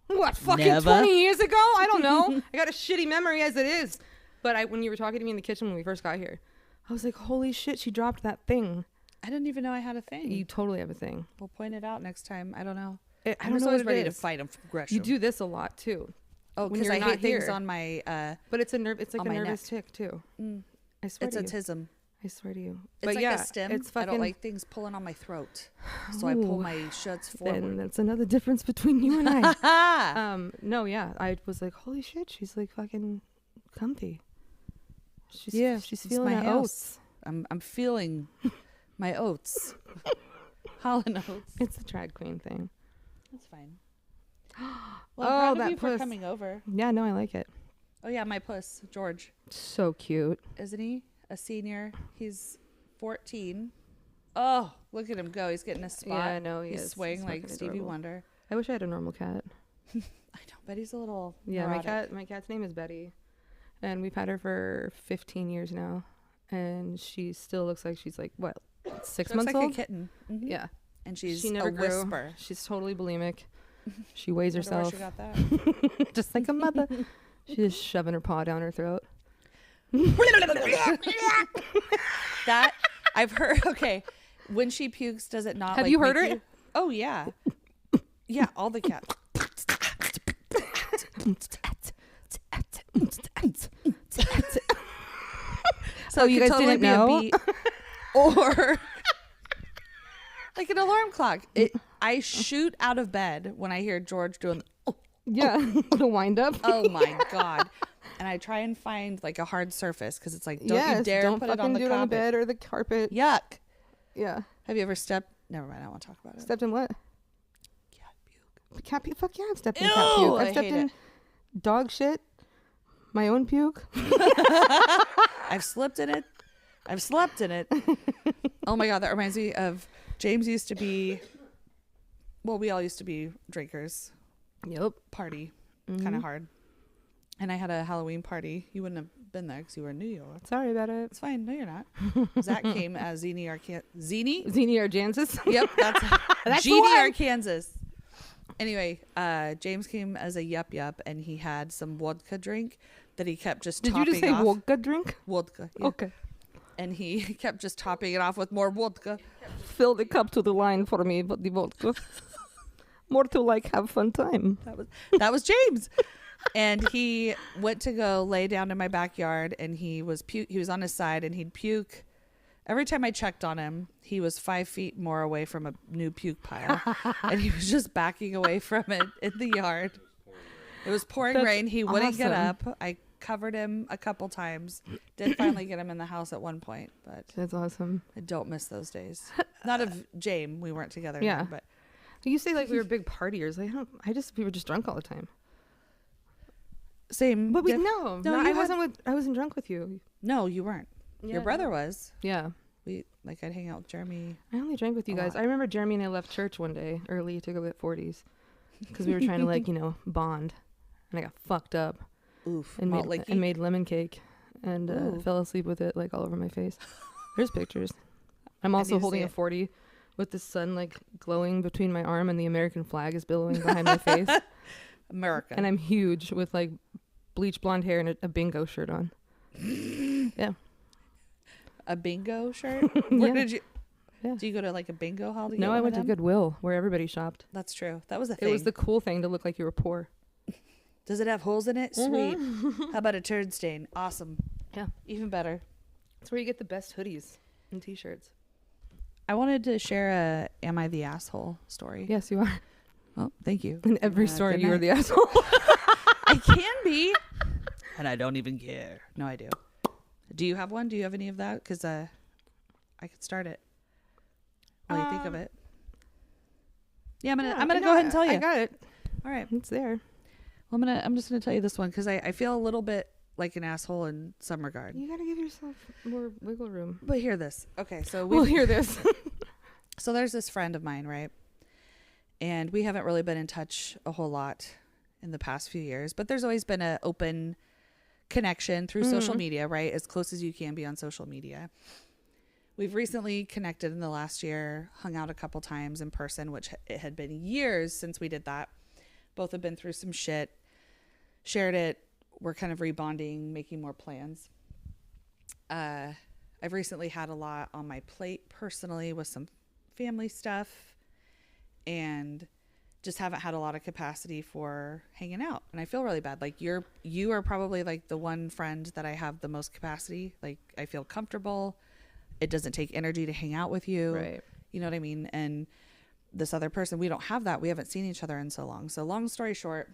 Never. 20 years ago? I don't know. I got a shitty memory as it is. But when you were talking to me in the kitchen when we first got here, I was like, holy shit, she dropped that thing. I didn't even know I had a thing. You totally have a thing. We'll point it out next time. I don't know. I I'm don't just know always what it ready to is. fight them for aggression. You do this a lot too. Oh, when because you're I not hate things here. on my. But it's it's like On a my nervous neck. tick too. Mm. I swear It's to a you. tism. I swear to you. It's But like yeah, a stem. it's I fucking. don't like things pulling on my throat, so I pull Ooh. my shuts Then forward. that's another difference between you and I. Ah! No, yeah, I was like, holy shit, she's like fucking comfy. She's It's feeling my her house. oats. I'm feeling my oats. Holland oats. It's the drag queen thing. That's fine. Oh, Well, I'm proud that of you for puss. coming over. Yeah, no, I like it. Oh yeah, my puss, George, So cute. isn't he? A senior. He's 14. Oh, look at him go. He's getting a spot. Yeah, I know he He's is. swaying He's like fucking Stevie adorable. Wonder. I wish I had a normal cat. I know, but he's a little Yeah, neurotic. my cat's name is Betty, and we've had her for 15 years now, and she still looks like she's like what, 6 Looks months like old? a kitten. Mhm. Yeah, And she's she never a grew. whisper. She's totally bulimic. She weighs Wonder where herself she got that. just like a mother. She's just shoving her paw down her throat. That I've heard. Okay, when she pukes, does it not? Have like, you heard make her? Oh yeah, yeah. All the cats. So you it could guys didn't be a know? beat or like an alarm clock. I shoot out of bed when I hear George doing. Yeah, the wind up. Oh my god! And I try and find like a hard surface because it's like, don't you dare don't put it fucking on the do it on the carpet. bed or the carpet. Yuck! Yeah. Have you ever stepped? Never mind. I don't want to talk about it. Stepped in what? Cat puke. Cat puke? Fuck yeah, I've stepped in Ew, cat puke. I I've stepped hate in it. dog shit. My own puke. I've slipped in it. I've slept in it. Oh my God, that reminds me of James used to be, well, we all used to be drinkers. Yep. Party, kind of hard. And I had a Halloween party. You wouldn't have been there because you were in New York. Sorry about it. It's fine. No, you're not. Zach came as Zini Zini? Zini Arjansis. Yep, that's That's the Genie one. Arkansas. Anyway, James came as a yup yup, and he had some vodka drink that he kept just Did you topping just say off. vodka drink? Vodka. Yeah. Okay. And he kept just topping it off with more vodka. Fill the cup to the line for me, but the vodka. More to like have fun time. That was James. And he went to go lay down in my backyard, and he was on his side, and he'd puke. Every time I checked on him, he was 5 feet more away from a new puke pile, and he was just backing away from it in the yard. It was pouring That's rain. He wouldn't get awesome. up. I covered him a couple times. Did finally get him in the house at one point, but That's awesome. I don't miss those days. Not of James. We weren't together. Yeah. Then, but You say like we were big partiers. Like, we were just drunk all the time. same. But we diff- no, No, I you wasn't drunk with you. No, you weren't. Your brother was. Yeah. I'd hang out with Jeremy. I only drank with you A guys. lot. I remember Jeremy and I left church one day early to go get 40s because we were trying to bond, and I got fucked up Oof. and Malt made, Licky. and made lemon cake and Ooh. fell asleep with it like all over my face. There's pictures. I'm need also to holding see a it. 40 with the sun like glowing between my arm and the American flag is billowing behind my face, America. and I'm huge with like bleach blonde hair and a bingo shirt on. Yeah. A bingo shirt? Where Yeah. did you? Yeah. Do you go to like a bingo hall? To No, get I one went of to them? Goodwill where everybody shopped. That's true. That was a thing. It was the cool thing to look like you were poor. Does it have holes in it? Sweet. How about a turd stain? Awesome. Yeah. Even better. That's where you get the best hoodies and t-shirts. I wanted to share a "Am I the asshole?" story. Yes, you are. Oh, thank you. In every story, good you are night. the asshole. I can be, and I don't even care. No, I do. Do you have one? Do you have any of that? Because I could start it. While you think of it. Yeah, I'm gonna go ahead and tell you. I got it. All right. It's there. Well, I'm just gonna tell you this one because I feel a little bit like an asshole in some regard. You gotta give yourself more wiggle room. But hear this. Okay, so We'll hear this. So there's this friend of mine, right? And we haven't really been in touch a whole lot in the past few years, but there's always been an open connection through social media, right? As close as you can be on social media. We've recently connected in the last year, hung out a couple times in person, which it had been years since we did that. Both have been through some shit, shared it. We're kind of rebonding, making more plans. I've recently had a lot on my plate personally with some family stuff and just haven't had a lot of capacity for hanging out. And I feel really bad. Like you are probably like the one friend that I have the most capacity. Like I feel comfortable. It doesn't take energy to hang out with you. Right. You know what I mean? And this other person, we don't have that. We haven't seen each other in so long. So long story short,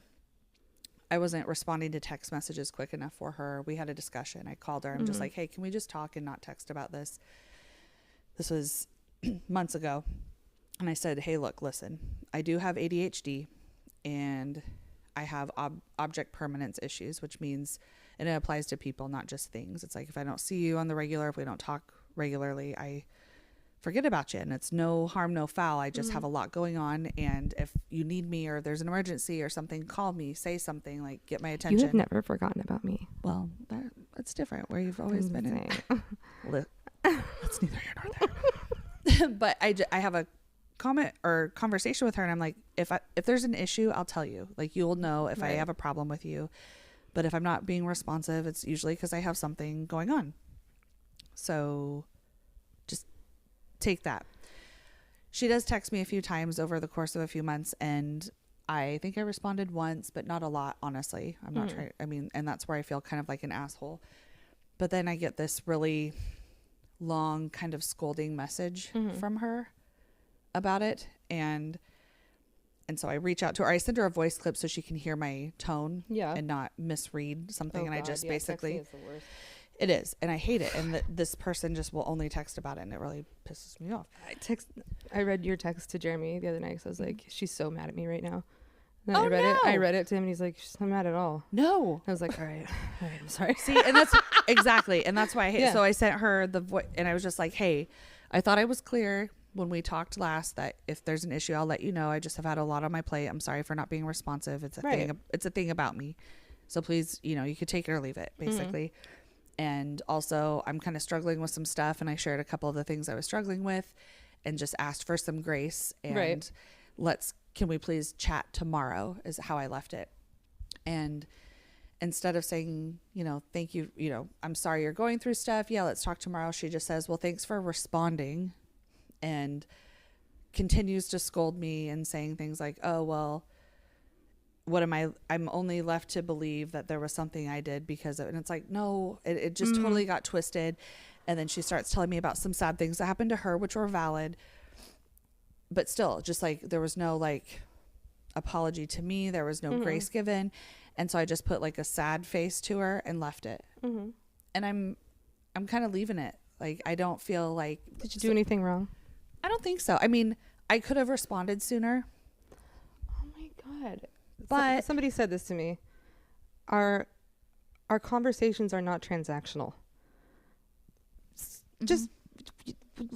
I wasn't responding to text messages quick enough for her. We had a discussion. I called her. I'm just like, hey, can we just talk and not text about this? This was months ago. And I said, hey, look, listen, I do have ADHD and I have object permanence issues, which means, and it applies to people, not just things. It's like, if I don't see you on the regular, if we don't talk regularly, I forget about you, and it's no harm, no foul. I just have a lot going on, and if you need me or there's an emergency or something, call me, say something, like get my attention. You have never forgotten about me. Well, that's different where you've always been in. That's neither here nor there. But I have a comment or conversation with her, and I'm like, if there's an issue, I'll tell you. Like, you'll know if I Right. have a problem with you. But if I'm not being responsive, it's usually because I have something going on. So just take that. She does text me a few times over the course of a few months, and I think I responded once, but not a lot, honestly. I'm not trying. I mean, and that's where I feel kind of like an asshole. But then I get this really long kind of scolding message from her about it, and so I reach out to her. I send her a voice clip so she can hear my tone and not misread something. And I just basically, it is, and I hate it. And this person just will only text about it, and it really pisses me off. I read your text to Jeremy the other night because I was like, she's so mad at me right now. And then Oh, I read no. it. I read it to him, and he's like, she's not mad at all. No, I was like, all right, I'm sorry. see, and that's Exactly. And that's why I hate. Yeah. So I sent her the voice, and I was just like, hey, I thought I was clear when we talked last that if there's an issue, I'll let you know. I just have had a lot on my plate. I'm sorry for not being responsive. It's a Right. thing. It's a thing about me. So please, you could take it or leave it, basically. And also, I'm kind of struggling with some stuff, and I shared a couple of the things I was struggling with, and just asked for some grace. And Right. can we please chat tomorrow? Is how I left it. And instead of saying, thank you, I'm sorry you're going through stuff. Yeah, let's talk tomorrow. She just says, well, thanks for responding, and continues to scold me and saying things like, oh, well, what am I'm only left to believe that there was something I did because of it. And it's like, no, it just totally got twisted. And then she starts telling me about some sad things that happened to her, which were valid, but still just like, there was no like apology to me. There was no grace given. And so I just put like a sad face to her and left it. And I'm kind of leaving it. Like, I don't feel like, Did you do anything wrong? I don't think so. I mean, I could have responded sooner. Oh my God. But- somebody said this to me. Our conversations are not transactional. Just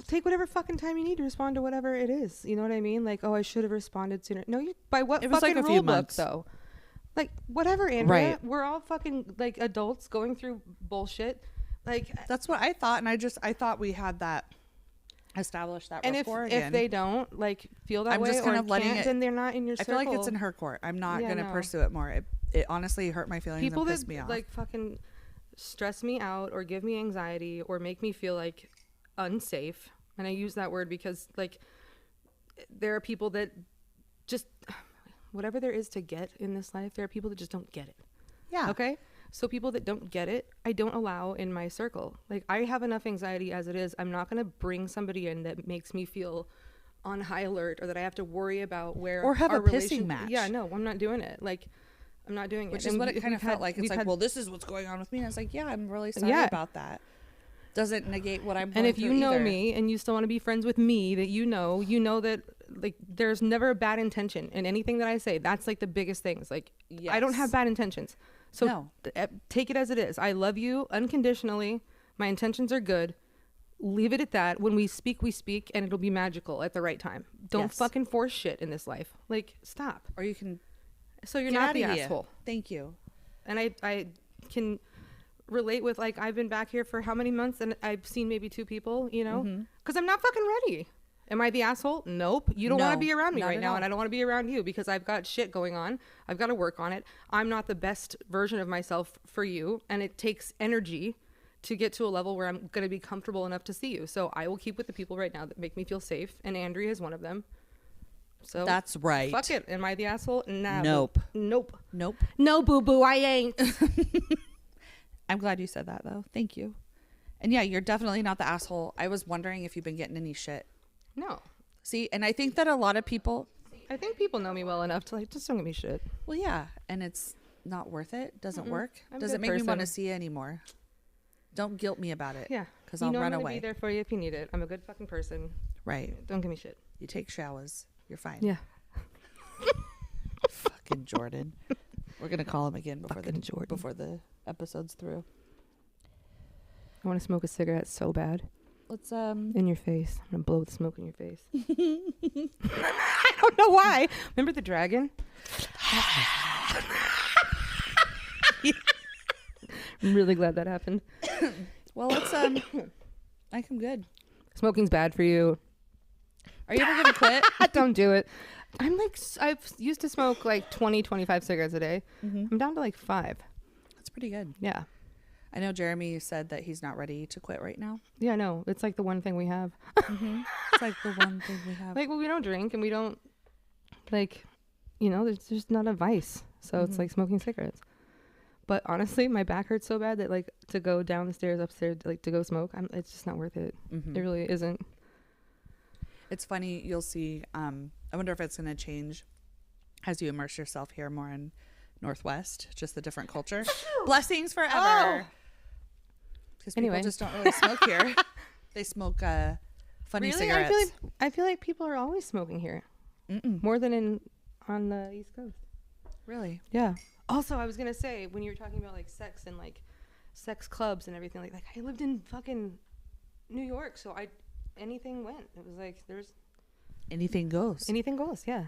take whatever fucking time you need to respond to whatever it is. You know what I mean? Like, oh, I should have responded sooner. No, you by what It was fucking like a few rule book months. though? Like, whatever, Andrea. Right. We're all fucking like adults going through bullshit. Like, That's what I thought. And I thought we had that established, that and rapport if again. they don't like feel that I'm way just kind or of letting can't, it- then they're not in your I circle. feel like it's in her court. I'm not Yeah, going to no. pursue it more. It honestly hurt my feelings People and pissed that me off. like fucking stress me out or give me anxiety or make me feel like unsafe, and I use that word because like there are people that just whatever there is to get in this life, there are people that just don't get it. yeah. Okay, so people that don't get it, I don't allow in my circle. Like, I have enough anxiety as it is. I'm not going to bring somebody in that makes me feel on high alert or that I have to worry about where Or have our a pissing relation- match. Yeah, no, I'm not doing it. Like, I'm not doing it. Which is And what it we've kind of had- felt like. It's we've like, had- well, this is what's going on with me. And I was like, yeah, I'm really sorry Yeah. about that. Doesn't negate what I'm going and if you through know either. me and you still want to be friends with me, that you know that like there's never a bad intention in anything that I say. That's like the biggest things. Like, I don't have Yes. bad intentions. So No. take it as it is. I love you unconditionally. My intentions are good. Leave it at that. When we speak, and it'll be magical at the right time. Don't Yes. fucking force shit in this life. Like, stop. Or you can So you're get not out the of here. asshole. Thank you. And I can relate with, like, I've been back here for how many months and I've seen maybe 2 people, because I'm not fucking ready. Am I the asshole? Nope. You don't want to No, be around me not right at now, all. and I don't want to be around you because I've got shit going on. I've got to work on it. I'm not the best version of myself for you, and it takes energy to get to a level where I'm going to be comfortable enough to see you. So I will keep with the people right now that make me feel safe, and Andrea is one of them. So That's right. Fuck it. Am I the asshole? Nah. Nope. Nope. Nope. No, boo boo, I ain't. I'm glad you said that, though. Thank you. And yeah, you're definitely not the asshole. I was wondering if you've been getting any shit. No. See, and I think that a lot of people, I think people know me well enough to like just don't give me shit. well, yeah, and it's not worth it. Doesn't work. I'm a Doesn't good make me want to person. see you anymore. Don't guilt me about it. Yeah. Because You I'll know run I'm gonna away. be there for you if you need it. I'm a good fucking person. Right. Don't give me shit. You take showers. You're fine. Yeah. Fucking Jordan. We're gonna call him again before Fucking Jordan. before the episode's through. I want to smoke a cigarette so bad. Let's In your face. I'm gonna blow the smoke in your face. I don't know why. Remember the dragon? I'm really glad that happened. well let's I am good. Smoking's bad for you. Are you ever gonna quit? Don't do it. I'm like, I've used to smoke like 20, 25 cigarettes a day. I'm down to like 5. That's pretty good. Yeah. I know Jeremy said that he's not ready to quit right now. Yeah, no, it's like the one thing we have. It's like the one thing we have. Like, well, we don't drink and we don't, like, there's just not a vice. So it's like smoking cigarettes. But honestly, my back hurts so bad that, like, to go down the stairs, upstairs, like, to go smoke, it's just not worth it. It really isn't. It's funny, you'll see, I wonder if it's going to change as you immerse yourself here more in Northwest, just the different culture. Blessings forever. Because Anyway. people just don't really smoke here. They smoke funny cigarettes. I feel like people are always smoking here. More than on the East Coast. Really? Yeah. Also, I was going to say, when you were talking about, like, sex and, like, sex clubs and everything like I lived in fucking New York, so anything went. It was like there's Anything goes. anything goes. Yeah.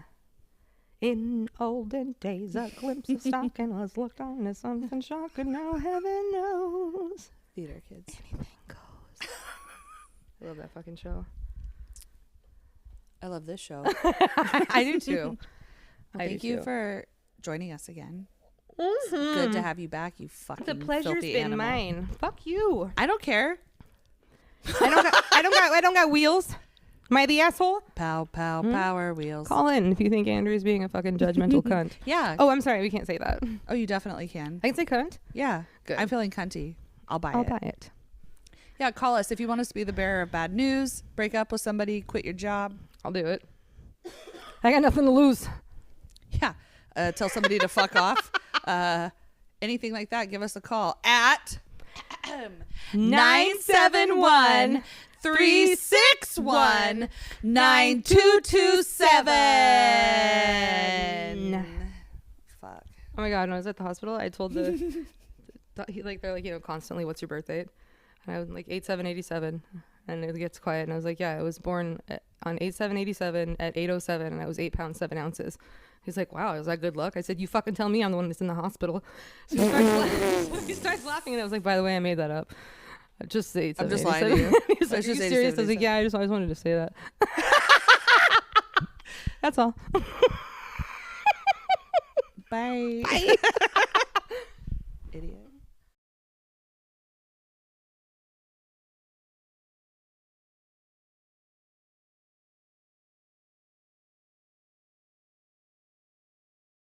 In olden days, a glimpse of stocking was looked on as something shocking. Now heaven knows Theater kids. anything goes. I love that fucking show. I love this show. I do too. Thank you for joining us again. It's good to have you back, you fucking The pleasure's filthy been animal. mine. Fuck you. I don't care. I don't got wheels. Am I the asshole? Pow, pow, power wheels. Call in if you think Andrew's being a fucking judgmental cunt. Yeah. Oh, I'm sorry. We can't say that. Oh, you definitely can. I can say cunt. Yeah. Good. I'm feeling cunty. I'll buy I'll it. buy it. Yeah, call us if you want us to be the bearer of bad news, break up with somebody, quit your job. I'll do it. I got nothing to lose. Yeah. Tell somebody to fuck off. Anything like that, give us a call at 971 361 9227. Fuck. Oh my god, when I was at the hospital, I told they're like, constantly, what's your birth date? And I was like 8/7/87, and it gets quiet, and I was like, yeah, I was born on 8/7/87 at 8:07, and I was 8 pounds 7 ounces. He's like, wow, is that good luck? I said, you fucking tell me I'm the one that's in the hospital. So he starts laughing, and I was like, by the way, I made that up. Just say I'm just lying to you. He's like, It's are you just serious? I was 87. like, yeah, I just always wanted to say that. That's all. Bye.